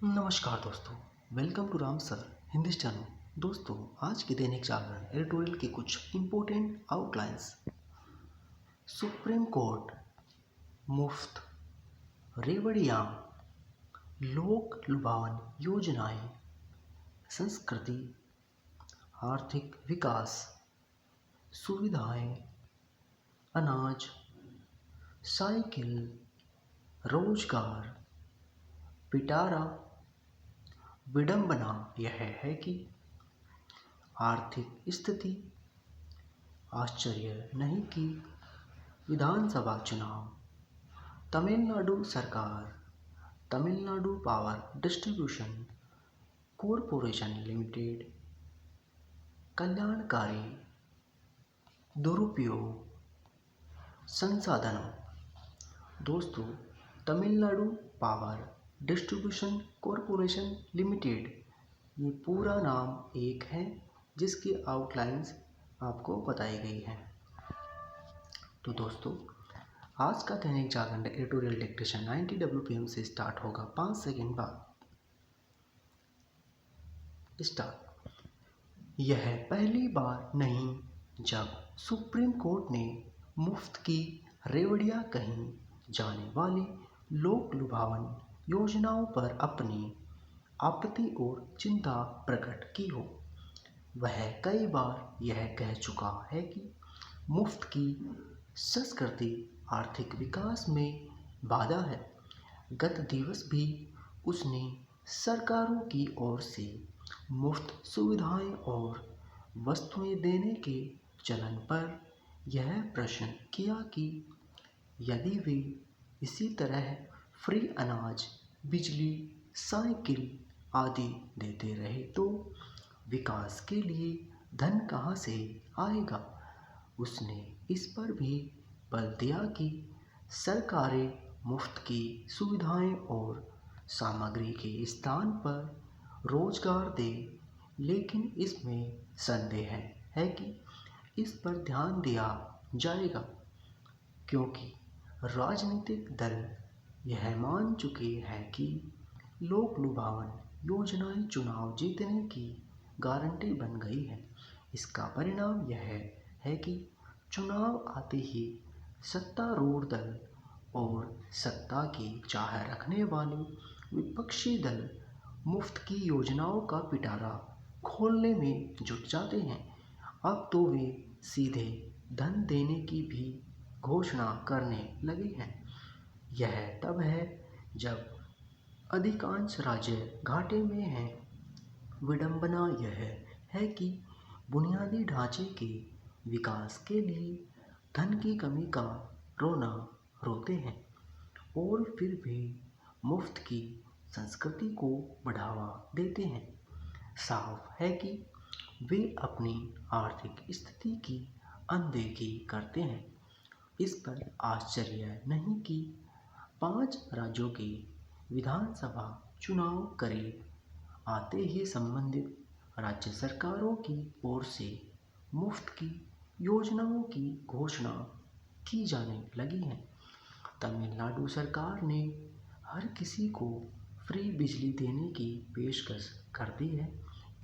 नमस्कार दोस्तों, welcome to Ram sir Hindi channel. दोस्तों, आज के दैनिक जागरण एडिटोरियल के कुछ इम्पोर्टेंट आउटलाइंस। सुप्रीम कोर्ट, मुफ्त रेवड़ियाँ, लोक लुभावन योजनाएं, संस्कृति, आर्थिक विकास, सुविधाएं, अनाज, साइकिल, रोजगार, पिटारा। विडंबना यह है कि आर्थिक स्थिति, आश्चर्य नहीं कि विधानसभा चुनाव, तमिलनाडु सरकार, Tamil Nadu power distribution corporation limited, कल्याणकारी दुरुपयोग संसाधनों। दोस्तों, Tamil Nadu power distribution corporation limited, ये पूरा नाम एक है जिसकी आउटलाइंस आपको बताई गई है। तो दोस्तों, आज का Dainik Jagran editorial dictation 90 WPM से स्टार्ट होगा 5 सेकंड बाद। स्टार्ट। यह पहली बार नहीं जब सुप्रीम कोर्ट ने मुफ्त की रेवड़ियां कहीं जाने वाली लोक लुभावन योजनाओं पर अपनी आपत्ति और चिंता प्रकट की हो। वह कई बार यह कह चुका है कि मुफ्त की संस्कृति आर्थिक विकास में बाधा है। गत दिवस भी उसने सरकारों की ओर से मुफ्त सुविधाएं और वस्तुएं देने के चलन पर यह प्रश्न किया कि यदि वे इसी तरह फ्री अनाज, बिजली, साइकिल आदि देते रहे तो विकास के लिए धन कहाँ से आएगा। उसने इस पर भी बल दिया कि सरकारें मुफ्त की सुविधाएं और सामग्री के स्थान पर रोजगार दे, लेकिन इसमें संदेह है कि इस पर ध्यान दिया जाएगा, क्योंकि राजनीतिक दल यह मान चुके हैं कि लोक लुभावन योजनाएं चुनाव जीतने की गारंटी बन गई है। इसका परिणाम यह है कि चुनाव आते ही सत्तारूढ़ दल और सत्ता की चाह रखने वाले विपक्षी दल मुफ्त की योजनाओं का पिटारा खोलने में जुट जाते हैं। अब तो वे सीधे धन देने की भी घोषणा करने लगे हैं। यह तब है जब अधिकांश राज्य घाटे में हैं। विडंबना यह है कि बुनियादी ढांचे के विकास के लिए धन की कमी का रोना रोते हैं और फिर भी मुफ्त की संस्कृति को बढ़ावा देते हैं। साफ है कि वे अपनी आर्थिक स्थिति की अनदेखी करते हैं। इस पर आश्चर्य नहीं कि 5 राज्यों के विधानसभा चुनाव करीब आते ही संबंधित राज्य सरकारों की ओर से मुफ्त की योजनाओं की घोषणा की जाने लगी है। तमिलनाडु सरकार ने हर किसी को फ्री बिजली देने की पेशकश कर दी है।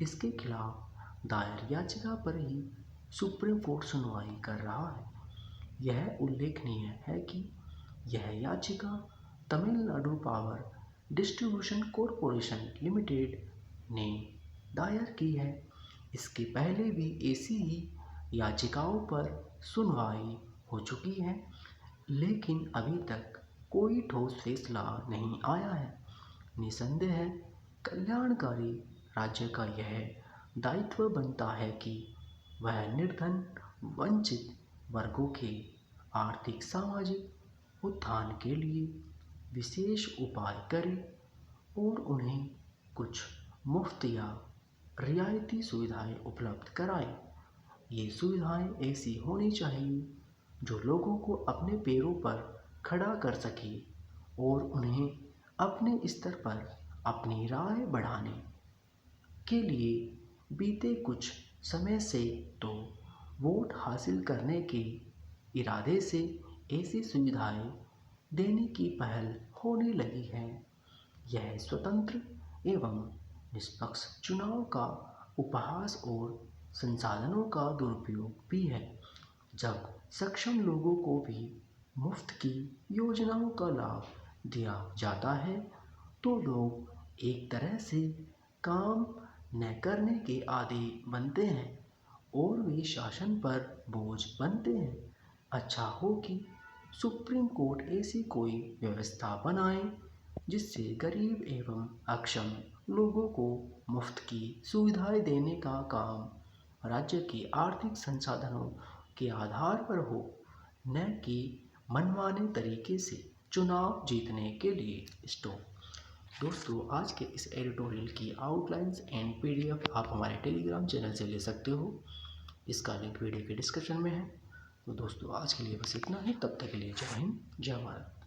इसके खिलाफ दायर याचिका पर ही सुप्रीम कोर्ट सुनवाई कर रहा है। यह उल्लेखनीय है कि यह याचिका Tamil Nadu power distribution corporation limited ने दायर की है। इसके पहले भी ऐसी ही याचिकाओं पर सुनवाई हो चुकी है, लेकिन अभी तक कोई ठोस फैसला नहीं आया है। निसंदेह कल्याणकारी राज्य का यह दायित्व बनता है कि वह निर्धन वंचित वर्गों के आर्थिक सामाजिक उत्थान के लिए विशेष उपाय करे और उन्हें कुछ मुफ्त या रियायती सुविधाएं उपलब्ध कराए। ये सुविधाएं ऐसी होनी चाहिए जो लोगों को अपने पैरों पर खड़ा कर सके और उन्हें अपने स्तर पर अपनी राय बढ़ाने के लिए बीते कुछ समय से तो वोट हासिल करने के इरादे से ऐसी सुविधाएं देने की पहल होने लगी है। यह स्वतंत्र एवं निष्पक्ष चुनाव का उपहास और संसाधनों का दुरुपयोग भी है। जब सक्षम लोगों को भी मुफ्त की योजनाओं का लाभ दिया जाता है तो लोग एक तरह से काम न करने के आदी बनते हैं और वे शासन पर बोझ बनते हैं। अच्छा हो कि सुप्रीम कोर्ट ऐसी कोई व्यवस्था बनाए जिससे गरीब एवं अक्षम लोगों को मुफ्त की सुविधाएं देने का काम राज्य की आर्थिक संसाधनों के आधार पर हो, न कि मनमाने तरीके से चुनाव जीतने के लिए। दोस्तों, आज के इस एडिटोरियल की आउटलाइंस एंड पीडीएफ आप हमारे टेलीग्राम चैनल से ले सकते हो। इसका लिंक वीडियो के डिस्क्रिप्शन में है। तो दोस्तों, आज के लिए बस इतना ही। तब तक के लिए जय हिंद, जय भारत।